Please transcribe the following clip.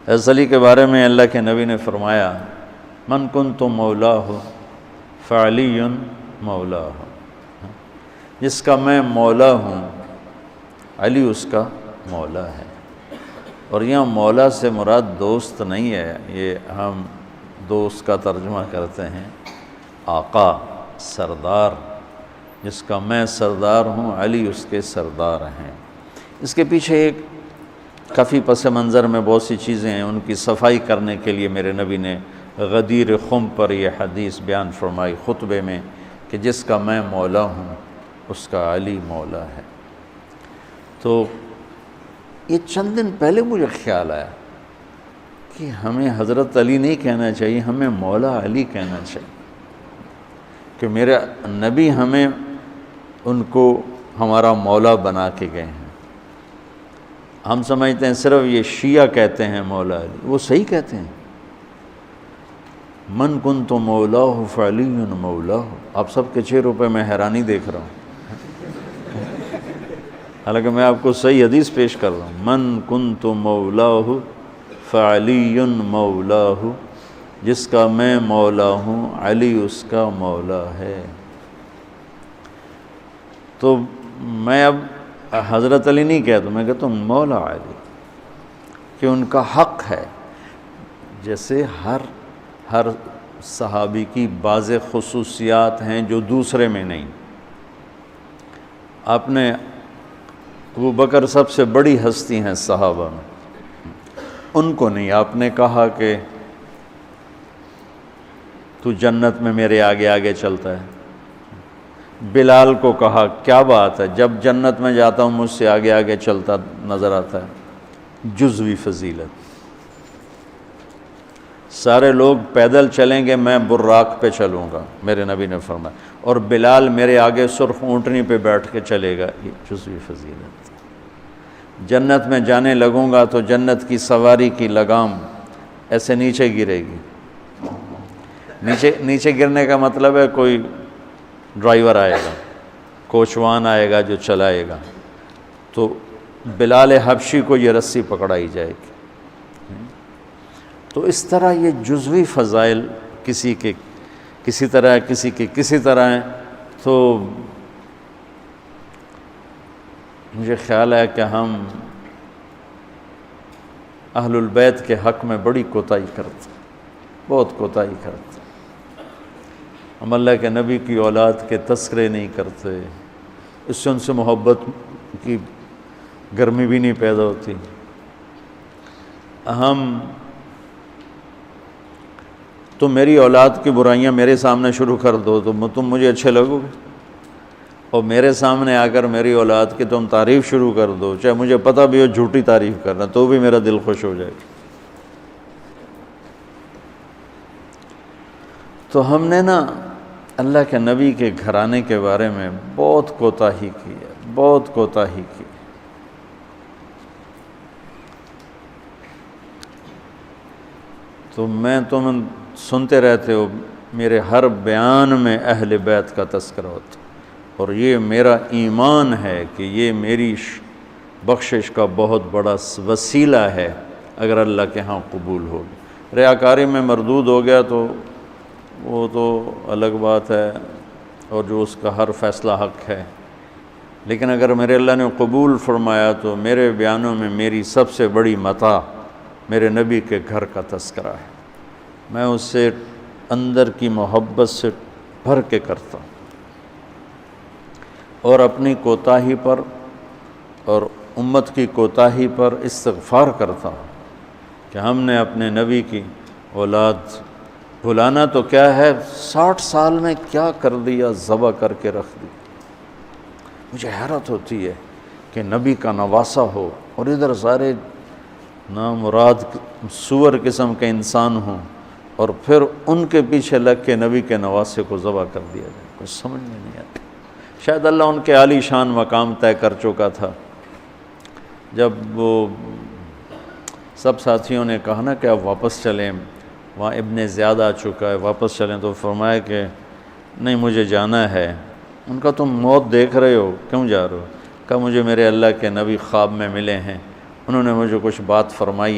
حضرت علی کے بارے میں اللہ کے نبی نے فرمایا من کنت مولاہ فعلی مولاہ، جس کا میں مولا ہوں علی اس کا مولا ہے۔ اور یہاں مولا سے مراد دوست نہیں ہے، یہ ہم دوست کا ترجمہ کرتے ہیں آقا، سردار، جس کا میں سردار ہوں علی اس کے سردار ہیں۔ اس کے پیچھے ایک کافی پس منظر میں بہت سی چیزیں ہیں، ان کی صفائی کرنے کے لیے میرے نبی نے غدیر خم پر یہ حدیث بیان فرمائی خطبے میں کہ جس کا میں مولا ہوں اس کا علی مولا ہے۔ تو یہ چند دن پہلے مجھے خیال آیا کہ ہمیں حضرت علی نہیں کہنا چاہیے، ہمیں مولا علی کہنا چاہیے، کہ میرے نبی ہمیں ان کو ہمارا مولا بنا کے گئے ہیں۔ ہم سمجھتے ہیں صرف یہ شیعہ کہتے ہیں مولا علی، وہ صحیح کہتے ہیں، من کنت مولاہ فعلی مولاہ۔ آپ سب کے چہروں پہ میں حیرانی دیکھ رہا ہوں، حالانکہ میں آپ کو صحیح حدیث پیش کر رہا ہوں، من کنت مولاہ فعلی مولاہ، جس کا میں مولا ہوں علی اس کا مولا ہے۔ تو میں اب حضرت علی نہیں کہتا، میں کہتا ہوں مولا علی، کہ ان کا حق ہے۔ جیسے ہر صحابی کی بعض خصوصیات ہیں جو دوسرے میں نہیں۔ آپ نے ابو بکر سب سے بڑی ہستی ہیں صحابہ میں، ان کو نہیں، آپ نے کہا کہ تو جنت میں میرے آگے آگے چلتا ہے۔ بلال کو کہا کیا بات ہے، جب جنت میں جاتا ہوں مجھ سے آگے آگے چلتا نظر آتا ہے، جزوی فضیلت۔ سارے لوگ پیدل چلیں گے، میں براق پہ چلوں گا، میرے نبی نے فرمایا، اور بلال میرے آگے سرخ اونٹنی پہ بیٹھ کے چلے گا، یہ جزوی فضیلت۔ جنت میں جانے لگوں گا تو جنت کی سواری کی لگام ایسے نیچے گرے گی۔ نیچے گرنے کا مطلب ہے کوئی ڈرائیور آئے گا، کوچوان آئے گا جو چلائے گا، تو بلال حبشی کو یہ رسی پکڑائی جائے گی۔ تو اس طرح یہ جزوی فضائل کسی کے کسی طرح، کسی کے کسی طرح ہیں۔ تو مجھے خیال ہے کہ ہم اہل البیت کے حق میں بڑی کوتاہی کرتے ہیں، بہت کوتاہی کرتے ہیں۔ ہم اللہ کے نبی کی اولاد کے تذکرے نہیں کرتے، اس سے ان سے محبت کی گرمی بھی نہیں پیدا ہوتی۔ تم میری اولاد کی برائیاں میرے سامنے شروع کر دو تو تم مجھے اچھے لگو گے، اور میرے سامنے آ کر میری اولاد کی تم تعریف شروع کر دو، چاہے مجھے پتہ بھی ہو جھوٹی تعریف کرنا، تو بھی میرا دل خوش ہو جائے گا۔ تو ہم نے نا اللہ کے نبی کے گھرانے کے بارے میں بہت کوتاہی کی ہے، بہت کوتاہی کی۔ تو میں تم سنتے رہتے ہو، میرے ہر بیان میں اہل بیت کا تذکرہ ہوتا، اور یہ میرا ایمان ہے کہ یہ میری بخشش کا بہت بڑا وسیلہ ہے اگر اللہ کے ہاں قبول ہو۔ ریاکاری میں مردود ہو گیا تو وہ تو الگ بات ہے، اور جو اس کا ہر فیصلہ حق ہے، لیکن اگر میرے اللہ نے قبول فرمایا تو میرے بیانوں میں میری سب سے بڑی متاع میرے نبی کے گھر کا تذکرہ ہے۔ میں اس سے اندر کی محبت سے بھر کے کرتا ہوں، اور اپنی کوتاہی پر اور امت کی کوتاہی پر استغفار کرتا ہوں کہ ہم نے اپنے نبی کی اولاد بھلانا تو کیا ہے، 60 سال میں کیا کر دیا، ذبح کر کے رکھ دی۔ مجھے حیرت ہوتی ہے کہ نبی کا نواسہ ہو اور ادھر سارے نامراد سور قسم کے انسان ہوں، اور پھر ان کے پیچھے لگ کے نبی کے نواسے کو ذبح کر دیا جائے، کچھ سمجھ میں نہیں آتی۔ شاید اللہ ان کے عالی شان مقام طے کر چکا تھا۔ جب وہ سب ساتھیوں نے کہا نا کہ آپ واپس چلیں، وہاں ابن زیاد آ چکا ہے، واپس چلیں، تو فرمایا کہ نہیں مجھے جانا ہے۔ ان کا تم موت دیکھ رہے ہو، کیوں جا رہے ہو؟ کہا مجھے میرے اللہ کے نبی خواب میں ملے ہیں، انہوں نے مجھے کچھ بات فرمائی